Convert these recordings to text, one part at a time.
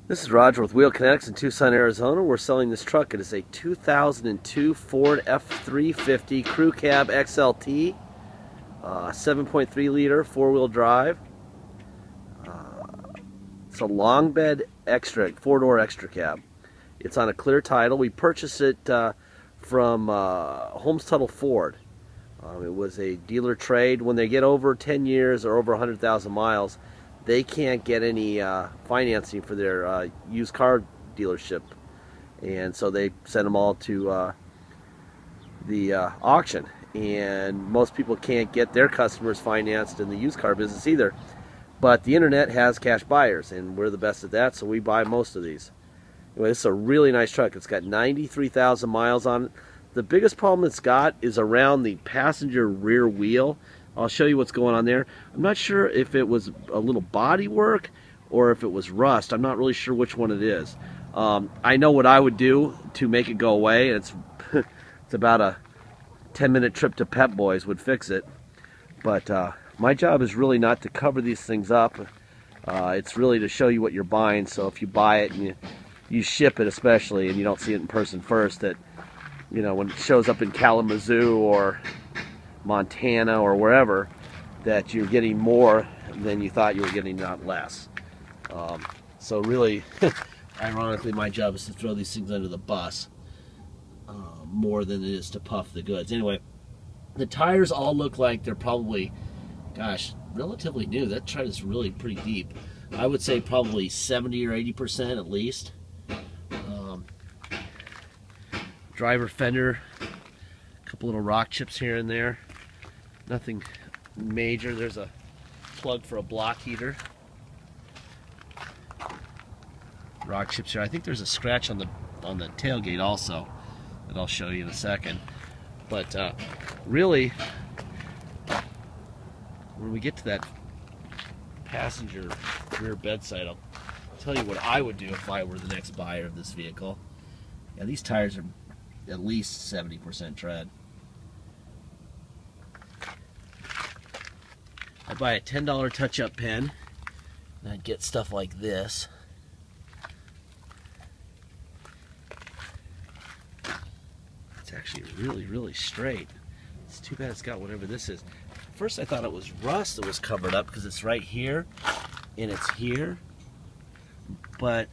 This is Roger with Wheel Kinetics in Tucson, Arizona. We're selling this truck. It is a 2002 Ford F350 Crew Cab XLT, 7.3 liter four-wheel drive. It's a long bed extra, four-door extra cab. It's on a clear title. We purchased it from Holmes Tuttle Ford. It was a dealer trade. When they get over 10 years or over 100,000 miles, they can't get any financing for their used car dealership, and so they send them all to the auction. And most people can't get their customers financed in the used car business either, but the internet has cash buyers, and we're the best at that, so we buy most of these. Anyway, this is a really nice truck. It's got 93,000 miles on it. The biggest problem it's got is around the passenger rear wheel. I'll show you what's going on there. I'm not sure if it was a little body work or if it was rust. I'm not really sure which one it is. I know what I would do to make it go away. It's it's about a 10-minute trip to Pep Boys would fix it. But my job is really not to cover these things up. It's really to show you what you're buying. So if you buy it and you ship it, especially, and you don't see it in person first, that, you know, when it shows up in Kalamazoo or Montana or wherever, that you're getting more than you thought you were getting, not less. So really, ironically, my job is to throw these things under the bus more than it is to puff the goods. Anyway, the tires all look like they're probably, gosh, relatively new. That tire is really pretty deep. I would say probably 70 or 80% at least. Driver fender, a couple little rock chips here and there. Nothing major. There's a plug for a block heater. Rock chips here. I think there's a scratch on the tailgate also that I'll show you in a second. But really, when we get to that passenger rear bedside, I'll tell you what I would do if I were the next buyer of this vehicle. Yeah, these tires are at least 70% tread. I'd buy a $10 touch-up pen, and I'd get stuff like this. It's actually really, really straight. It's too bad it's got whatever this is. First I thought it was rust that was covered up because it's right here, and it's here. But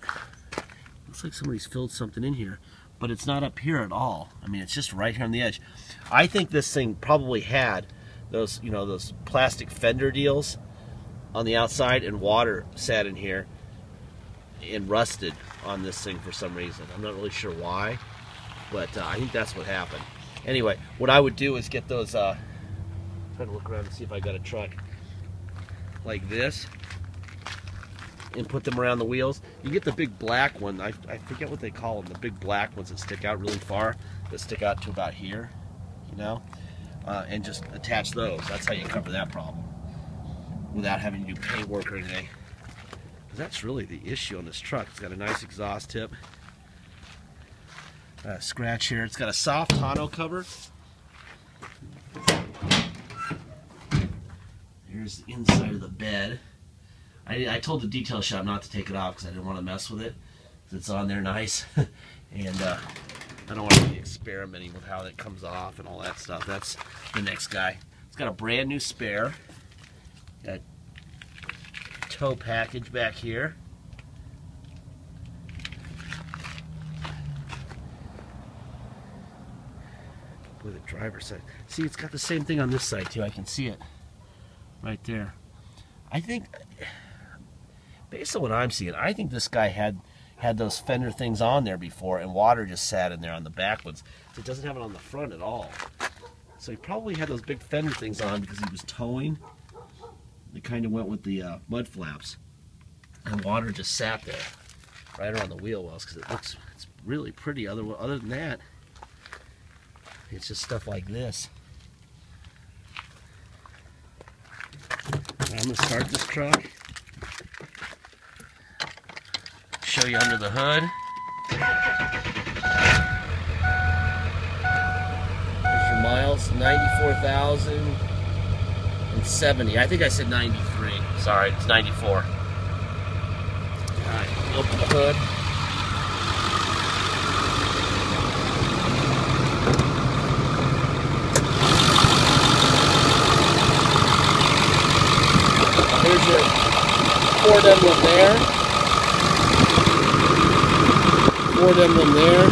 it looks like somebody's filled something in here. But it's not up here at all. I mean, it's just right here on the edge. I think this thing probably had those, you know, those plastic fender deals on the outside, and water sat in here and rusted on this thing for some reason. I'm not really sure why, but I think that's what happened. Anyway, what I would do is get those, try to look around and see if I got a truck like this, and put them around the wheels. You get the big black one. I forget what they call them, the big black ones that stick out really far, that stick out to about here, you know, and just attach those. That's how you cover that problem without having to do paint work or anything. That's really the issue on this truck. It's got a nice exhaust tip, a scratch here. It's got a soft tonneau cover. Here's the inside of the bed. I told the detail shop not to take it off because I didn't want to mess with it. It's on there nice. And I don't want to be experimenting with how that comes off and all that stuff. That's the next guy. It's got a brand new spare. Got a tow package back here. With the driver's side. See, it's got the same thing on this side too. I can see it right there. I think, based on what I'm seeing, I think this guy had those fender things on there before, and water just sat in there on the back ones. So it doesn't have it on the front at all. So he probably had those big fender things on because he was towing. It kind of went with the mud flaps, and water just sat there right around the wheel wells because it's really pretty. Other than that, it's just stuff like this. I'm going to start this truck, show you under the hood. There's your miles, 94,070. I think I said 93. Sorry, it's 94. Alright, open the hood. Here's your Ford emblem there. Ford emblem there.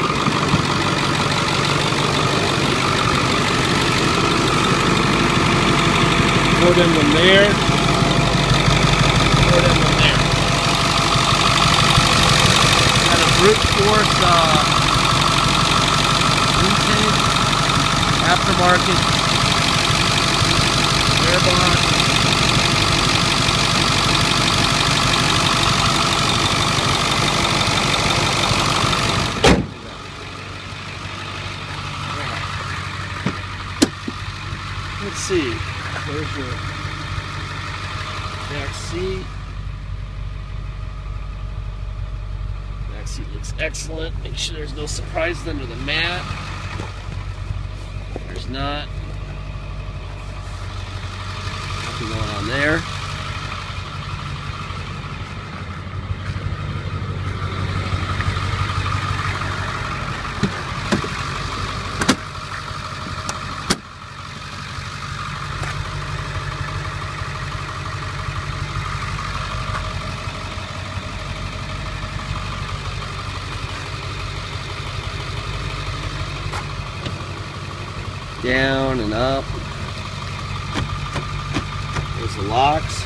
Ford emblem there. Ford emblem there. Got a brute force vintage aftermarket air box. Let's see. There's your back seat. Back seat looks excellent. Make sure there's no surprises under the mat. There's not. Nothing going on there. Down and up. There's the locks.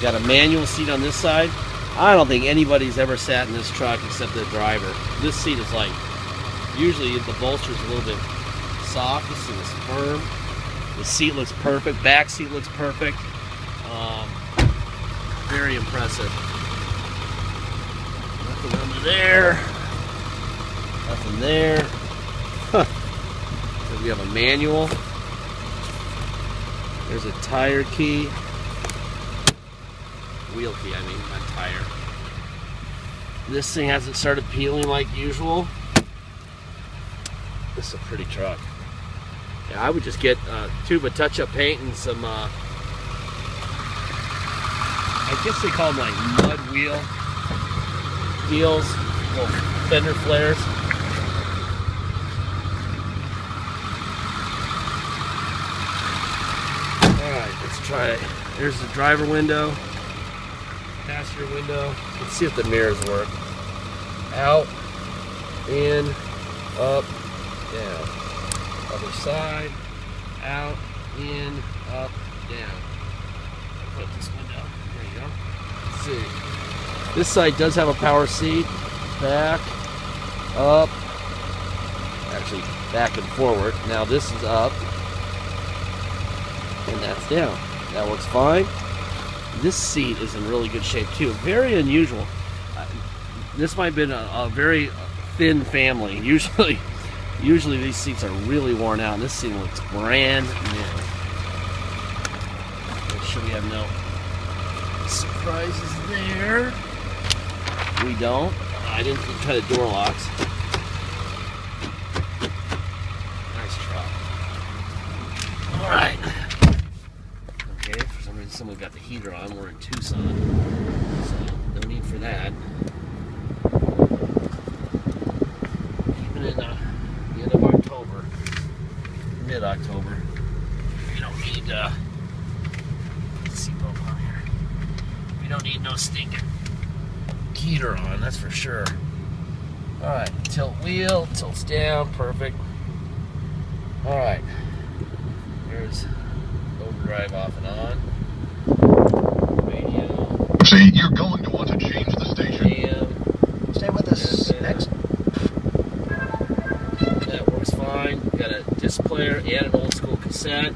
Got a manual seat on this side. I don't think anybody's ever sat in this truck except the driver. This seat is like, usually the bolster's a little bit soft. This thing is firm. The seat looks perfect. Back seat looks perfect. Very impressive. Nothing under there. Nothing there. Huh. We have a manual. There's a tire key. Wheel key, I mean, not tire. This thing hasn't started peeling like usual. This is a pretty truck. Yeah, I would just get a tube of touch-up paint and some, I guess they call them like mud wheel deals, little fender flares. Let's try it. There's the driver window, passenger window. Let's see if the mirrors work. Out, in, up, down. Other side, out, in, up, down. Put this window. There you go. Let's see. This side does have a power seat. Back, up, actually back and forward. Now this is up. And that's down. That works fine. This seat is in really good shape too. Very unusual. This might have been a very thin family. Usually these seats are really worn out. And this seat looks brand new. Make sure we have no surprises there. We don't. I didn't try the door locks. Nice truck. All right. Someone got the heater on. We're in Tucson, so no need for that. Even in the end of October, mid-October, we don't need seatbelt on here. We don't need no stinking heater on. That's for sure. All right, tilt wheel, tilts down, perfect. All right, there's overdrive off and on. See, you're going to want to change the station. Stay with us next. That works fine. Got a disc player and an old school cassette.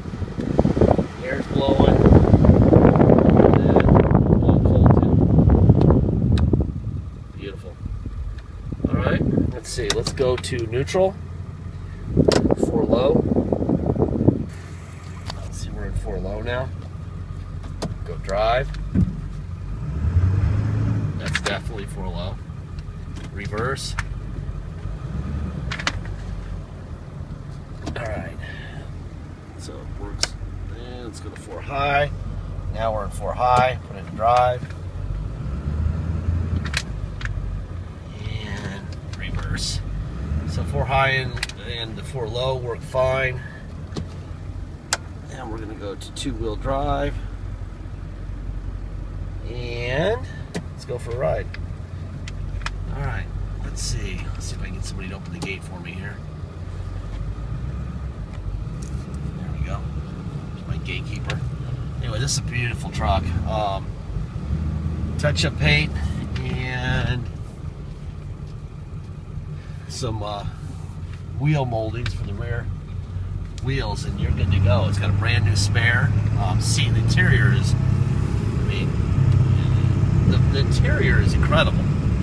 Air's blowing. And blowing cold too. Beautiful. Alright, let's see. Let's go to neutral. 4 low. Let's see, we're in 4 low now. Go drive. That's definitely 4 low. Reverse. Alright. So it works. And let's go to 4 high. Now we're in 4 high. Put it in drive. high and the 4 low work fine. And we're going to go to 2-wheel drive. And let's go for a ride. All right, let's see. Let's see if I can get somebody to open the gate for me here. There we go. There's my gatekeeper. Anyway, this is a beautiful truck. Touch-up paint and some wheel moldings for the rear wheels, and you're good to go. It's got a brand new spare. See, the interior is, I mean, the interior is incredible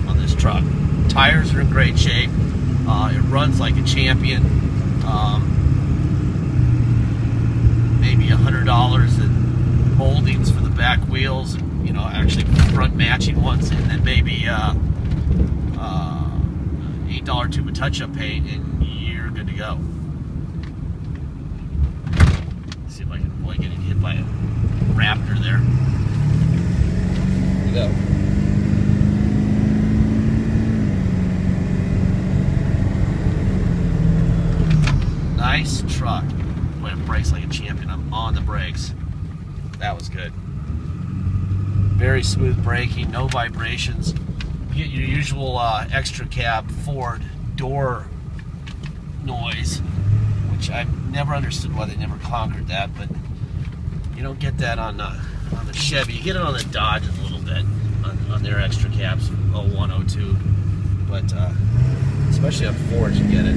on this truck. Tires are in great shape. It runs like a champion. Maybe $100 in moldings for the back wheels, and, you know, actually front matching ones, and then maybe $8 tube of touch-up paint, and you're good to go. Let's see if I can avoid getting hit by a Raptor there. Here we go. Nice truck. Boy, it brakes like a champion. I'm on the brakes. That was good. Very smooth braking, no vibrations. You get your usual extra cab Ford door noise, which I've never understood why they never conquered that, but you don't get that on the Chevy. You get it on the Dodge a little bit, on their extra cabs, 01, 02, but especially on Ford you get it.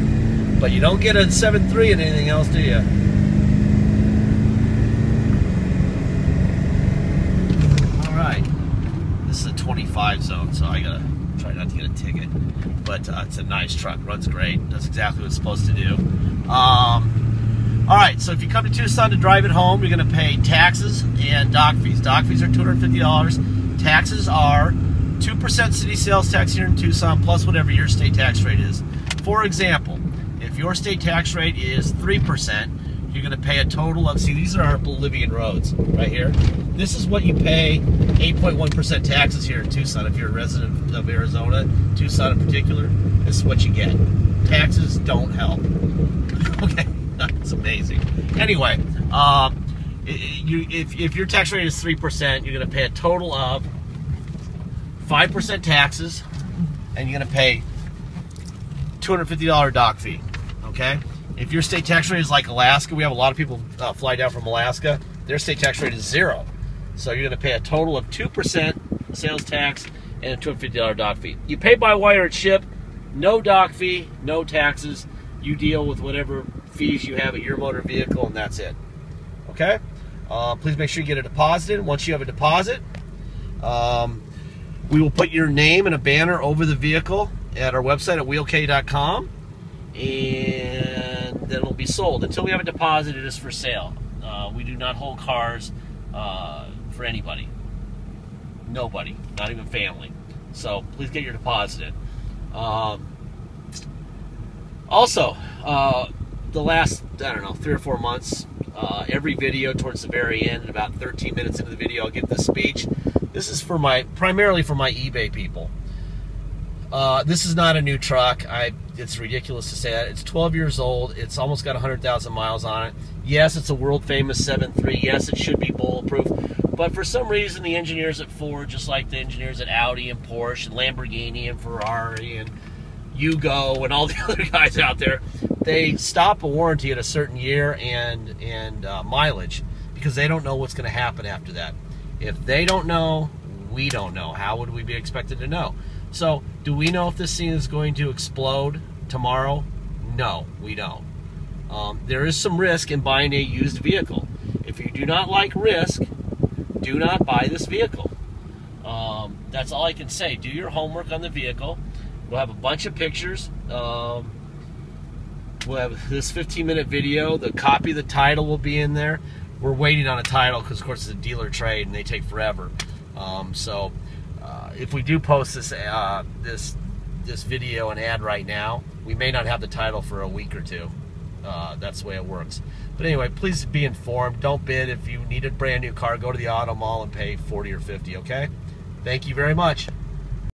But you don't get a 7.3 in anything else, do you? Alright. This is a 25 zone, so I gotta try not to get a ticket. But it's a nice truck. Runs great. Does exactly what it's supposed to do. Alright, so if you come to Tucson to drive it home, you're going to pay taxes and dock fees. Dock fees are $250. Taxes are 2% city sales tax here in Tucson, plus whatever your state tax rate is. For example, if your state tax rate is 3%, you're going to pay a total of, see, these are our Bolivian roads right here. This is what you pay 8.1% taxes here in Tucson. If you're a resident of Arizona, Tucson in particular, this is what you get. Taxes don't help. Okay, that's amazing. Anyway, if your tax rate is 3%, you're going to pay a total of 5% taxes, and you're going to pay $250 dock fee. Okay? If your state tax rate is like Alaska, we have a lot of people fly down from Alaska, their state tax rate is 0. So you're going to pay a total of 2% sales tax and a $250 dock fee. You pay by wire and ship, no dock fee, no taxes. You deal with whatever fees you have at your motor vehicle, and that's it. Okay? Please make sure you get a deposit in. Once you have a deposit, we will put your name and a banner over the vehicle at our website at wheelk.com, and then it'll be sold. Until we have a deposit, it is for sale. We do not hold cars for anybody. Nobody, not even family. So please get your deposit in. Also, the last, I don't know, 3 or 4 months, every video towards the very end, about 13 minutes into the video, I'll give this speech. This is for primarily for my eBay people. This is not a new truck. It's ridiculous to say that. It's 12 years old. It's almost got 100,000 miles on it. Yes, it's a world-famous 7.3. Yes, it should be bulletproof. But for some reason, the engineers at Ford, just like the engineers at Audi and Porsche and Lamborghini and Ferrari and Yugo and all the other guys out there, they stop a warranty at a certain year and mileage because they don't know what's going to happen after that. If they don't know, we don't know. How would we be expected to know? So, do we know if this thing is going to explode tomorrow? No, we don't. There is some risk in buying a used vehicle. If you do not like risk, do not buy this vehicle. That's all I can say. Do your homework on the vehicle. We'll have a bunch of pictures. We'll have this 15-minute video. The copy of the title will be in there. We're waiting on a title because, of course, it's a dealer trade and they take forever. If we do post this video and ad right now, we may not have the title for a week or two. That's the way it works. But anyway, please be informed. Don't bid. If you need a brand new car, go to the auto mall and pay $40 or $50, okay? Thank you very much.